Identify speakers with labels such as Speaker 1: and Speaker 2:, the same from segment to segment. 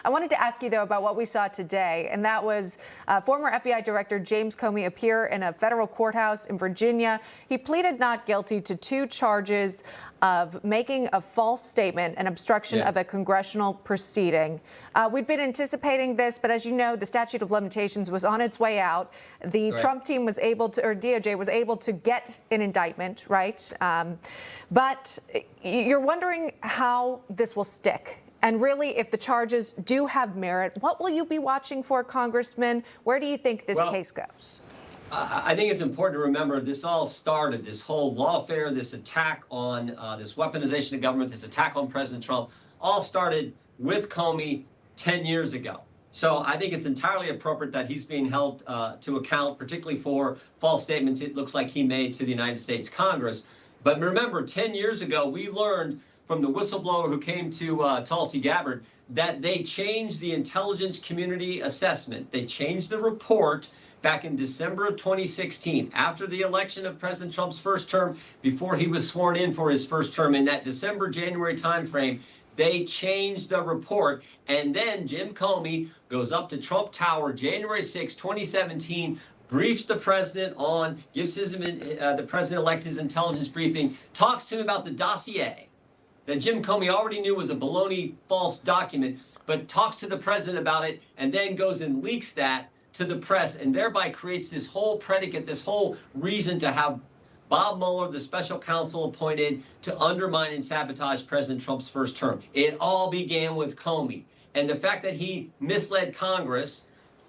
Speaker 1: I wanted to ask you, though, about what we saw today, and that was former FBI Director James Comey appear in a federal courthouse in Virginia. He pleaded not guilty to 2 charges of making a false statement and obstruction of a congressional proceeding. We'd been anticipating this, but as you know, the statute of limitations was on its way out. The Trump team was able to, or DOJ was able to get an indictment, right? But you're wondering how this will stick. And really, if the charges do have merit, what will you be watching for, Congressman? Where do you think this case goes?
Speaker 2: I think it's important to remember this all started, this whole lawfare, this attack on this weaponization of government, this attack on President Trump, all started with Comey 10 years ago. So I think it's entirely appropriate that he's being held to account, particularly for false statements it looks like he made to the United States Congress. But remember, 10 years ago, we learned from the whistleblower who came to Tulsi Gabbard that they changed the intelligence community assessment. They changed the report back in December of 2016, after the election of President Trump's first term, before he was sworn in for his first term. In that December-January timeframe, they changed the report. And then Jim Comey goes up to Trump Tower January 6, 2017, briefs the president on, gives his, the president-elect his intelligence briefing, talks to him about the dossier that Jim Comey already knew was a baloney false document, but talks to the president about it and then goes and leaks that to the press, and thereby creates this whole predicate, this whole reason to have Bob Mueller, the special counsel appointed to undermine and sabotage President Trump's first term. It all began with Comey. And the fact that he misled Congress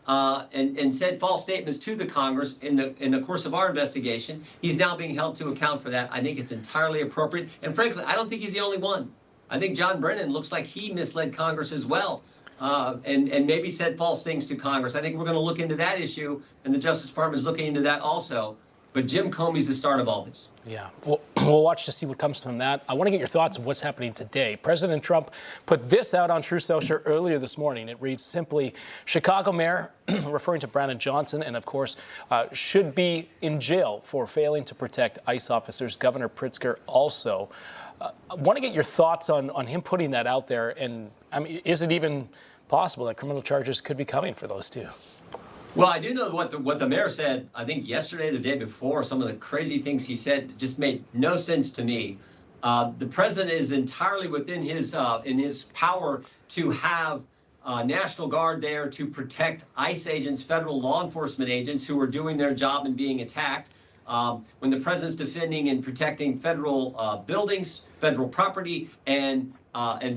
Speaker 2: and said false statements to the Congress in the course of our investigation, he's now being held to account for that. I think it's entirely appropriate. And frankly, I don't think he's the only one. I think John Brennan looks like he misled Congress as well. And maybe said false things to Congress. I think we're going to look into that issue, and the Justice Department is looking into that also. But Jim Comey's the start of all this.
Speaker 3: Yeah, we'll watch to see what comes from that. I want to get your thoughts on what's happening today. President Trump put this out on Truth Social earlier this morning. It reads simply, Chicago mayor, referring to Brandon Johnson, and of course, should be in jail for failing to protect ICE officers. Governor Pritzker also. I want to get your thoughts on him putting that out there. And I mean, is it even possible that criminal charges could be coming for those 2?
Speaker 2: Well, I do know what the mayor said, I think yesterday, the day before. Some of the crazy things he said just made no sense to me. The president is entirely within his in his power to have National Guard there to protect ICE agents, federal law enforcement agents who are doing their job and being attacked. When the president's defending and protecting federal buildings, federal property, and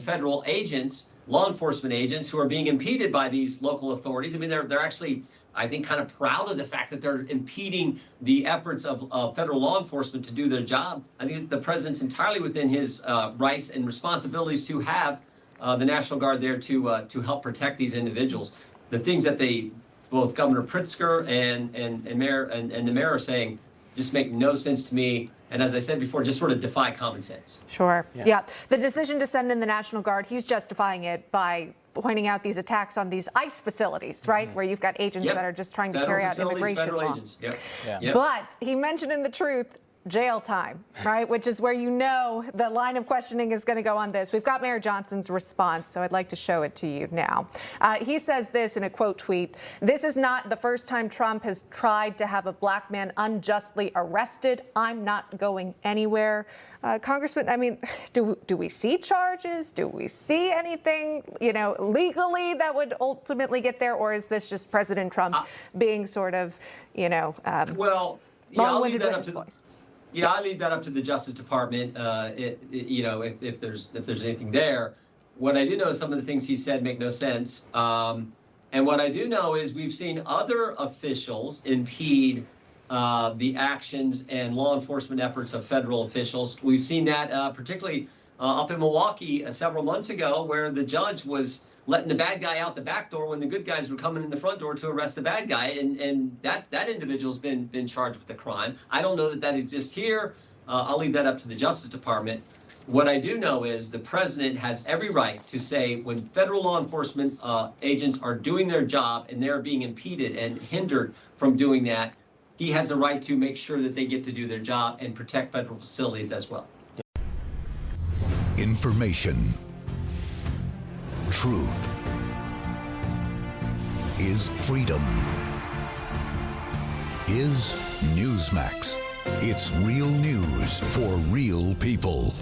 Speaker 2: federal agents, law enforcement agents who are being impeded by these local authorities. I mean, they're actually, I think, kind of proud of the fact that they're impeding the efforts of federal law enforcement to do their job. I think the president's entirely within his rights and responsibilities to have the National Guard there to help protect these individuals. The things that both Governor Pritzker and the mayor are saying just make no sense to me. And as I said before, just sort of defy common sense.
Speaker 1: Sure. Yeah. The decision to send in the National Guard, he's justifying it by pointing out these attacks on these ICE facilities, right? Where you've got agents that are just trying to carry out immigration law. But he mentioned in the Truth jail time, right? Which is where you know the line of questioning is going to go on this. We've got Mayor Johnson's response, so I'd like to show it to you now. He says this in a quote tweet: "This is not the first time Trump has tried to have a black man unjustly arrested. I'm not going anywhere." Congressman, I mean, do we see charges? Do we see anything, legally that would ultimately get there? Or is this just President Trump being sort of, long-winded with his voice?
Speaker 2: Yeah, I leave that up to the Justice Department. If there's anything there. What I do know is some of the things he said make no sense. And what I do know is we've seen other officials impede the actions and law enforcement efforts of federal officials. We've seen that particularly up in Milwaukee several months ago, where the judge was letting the bad guy out the back door when the good guys were coming in the front door to arrest the bad guy, and that individual's been charged with a crime. I don't know that exists here. I'll leave that up to the Justice Department. What I do know is the president has every right to say when federal law enforcement agents are doing their job and they're being impeded and hindered from doing that, he has a right to make sure that they get to do their job and protect federal facilities as well.
Speaker 4: Information, truth, is freedom. Is Newsmax. It's real news for real people.